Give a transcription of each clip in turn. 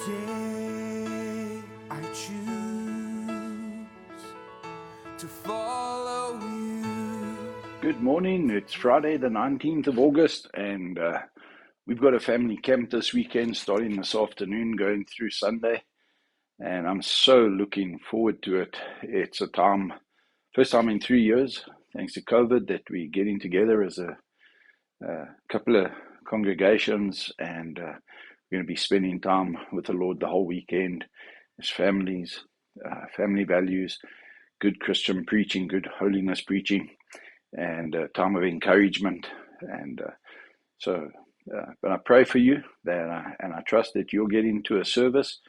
Today I choose to follow you. Good morning. It's Friday, the 19th of August, and we've got a family camp this weekend starting this afternoon, going through Sunday, and I'm so looking forward to it. It's first time in 3 years, thanks to COVID, that we're getting together as a couple of congregations, and we're going to be spending time with the Lord the whole weekend as families, family values, good Christian preaching, good holiness preaching, and a time of encouragement. And but I pray for you and I trust that you'll get into a service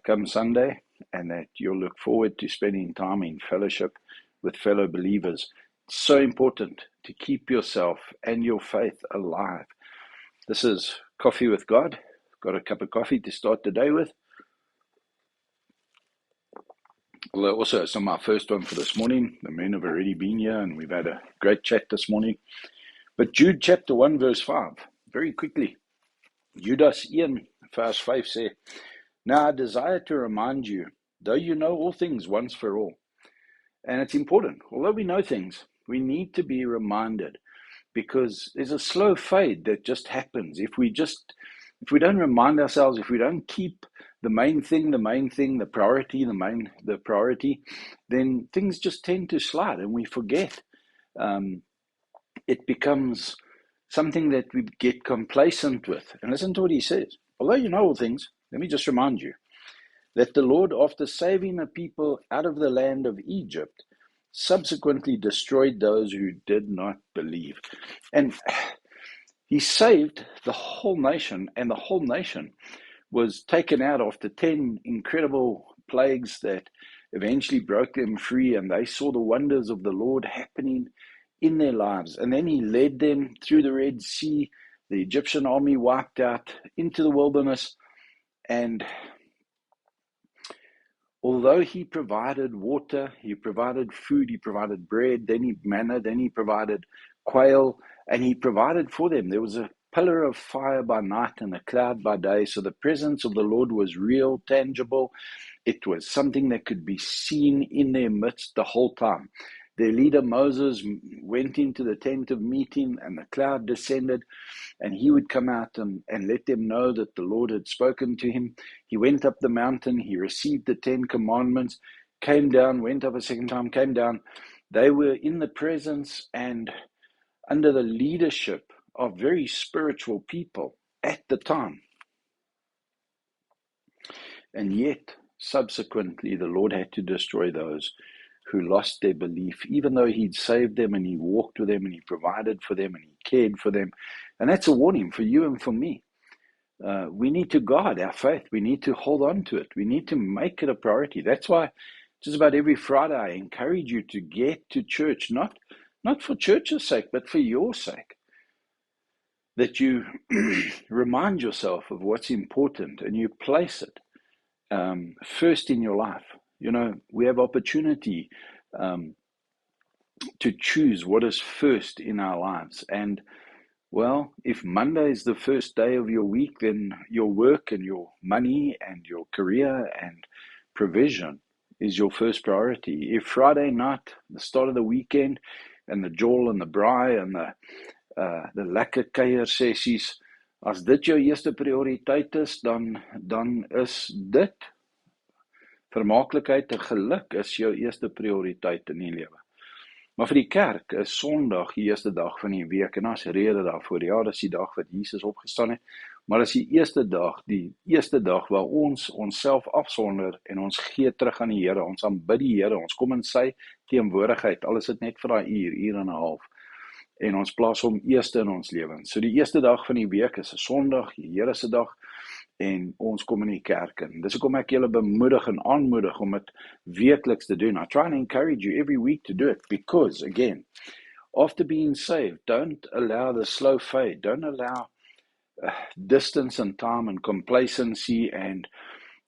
come Sunday, and that you'll look forward to spending time in fellowship with fellow believers. It's so important to keep yourself and your faith alive. This is Coffee with God. Got a cup of coffee to start the day with. Although also it's not my first one for this morning. The men have already been here and we've had a great chat this morning. But Jude chapter 1 verse 5, very quickly. Judas 1 verse 5 says, "Now I desire to remind you, though you know all things once for all." And it's important. Although we know things, we need to be reminded, because there's a slow fade that just happens. If we don't remind ourselves, if we don't keep the main thing, the priority, then things just tend to slide and we forget. It becomes something that we get complacent with. And listen to what he says. Although you know all things, let me just remind you that the Lord, after saving the people out of the land of Egypt, subsequently destroyed those who did not believe. And he saved the whole nation, and the whole nation was taken out after 10 incredible plagues that eventually broke them free, and they saw the wonders of the Lord happening in their lives. And then he led them through the Red Sea, the Egyptian army wiped out, into the wilderness. And although he provided water, he provided food, he provided bread, then he manna, then he provided quail, and he provided for them. There was a pillar of fire by night and a cloud by day. So the presence of the Lord was real, tangible. It was something that could be seen in their midst the whole time. Their leader Moses went into the tent of meeting, and the cloud descended, and he would come out and let them know that the Lord had spoken to him. He went up the mountain, he received the 10 commandments, came down, went up a second time, came down. They were in the presence and under the leadership of very spiritual people at the time. And yet, subsequently, the Lord had to destroy those who lost their belief, even though he'd saved them and he walked with them and he provided for them and he cared for them. And that's a warning for you and for me. We need to guard our faith. We need to hold on to it. We need to make it a priority. That's why just about every Friday I encourage you to get to church, not for church's sake, but for your sake. That you remind yourself of what's important and you place it first in your life. You know, we have opportunity to choose what is first in our lives. And, well, if Monday is the first day of your week, then your work and your money and your career and provision is your first priority. If Friday night, the start of the weekend, and the jol and the braai and the lekker kuier sessies, as dit jou eerste prioriteit is, dan is dit vermaaklikheid en geluk is jou eerste prioriteit in die lewe. Maar vir die kerk is Sondag die eerste dag van die week, en as rede daarvoor, ja, dis die dag wat Jesus opgestaan het, maar dis die eerste dag waar ons onsself afsonder en ons gee terug aan die Here, ons aanbid die Here, ons kom in sy teenwoordigheid, al is dit net vir daai uur en 'n half, en ons plaas hom eerste in ons lewens. So die eerste dag van die week is 'n Sondag, die Here se dag, en ons kom in die kerk in. Dis hoekom ek julle bemoedig en aanmoedig om dit weekliks te doen. I try and encourage you every week to do it, because, again, after being saved, don't allow the slow fade. Don't allow distance and time and complacency and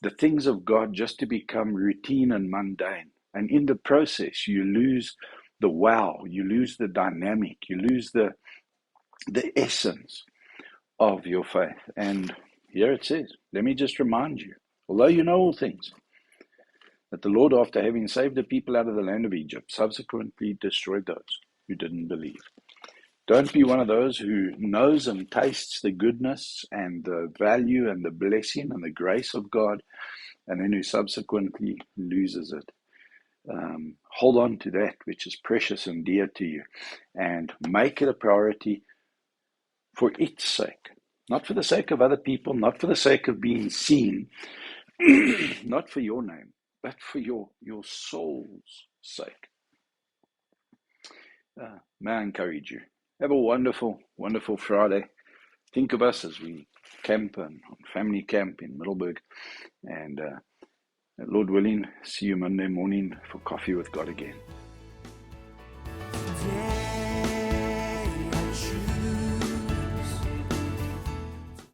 the things of God just to become routine and mundane. And in the process, you lose the wow, you lose the dynamic, you lose the essence of your faith. And Here it says, let me just remind you, although you know all things, that the Lord, after having saved the people out of the land of Egypt, subsequently destroyed those who didn't believe. Don't be one of those who knows and tastes the goodness and the value and the blessing and the grace of God, and then who subsequently loses it. Hold on to that which is precious and dear to you, and make it a priority for its sake. Not for the sake of other people, not for the sake of being seen, not for your name, but for your soul's sake. May I encourage you. Have a wonderful, wonderful Friday. Think of us as we camp on family camp in Middleburg. And Lord willing, see you Monday morning for Coffee with God again.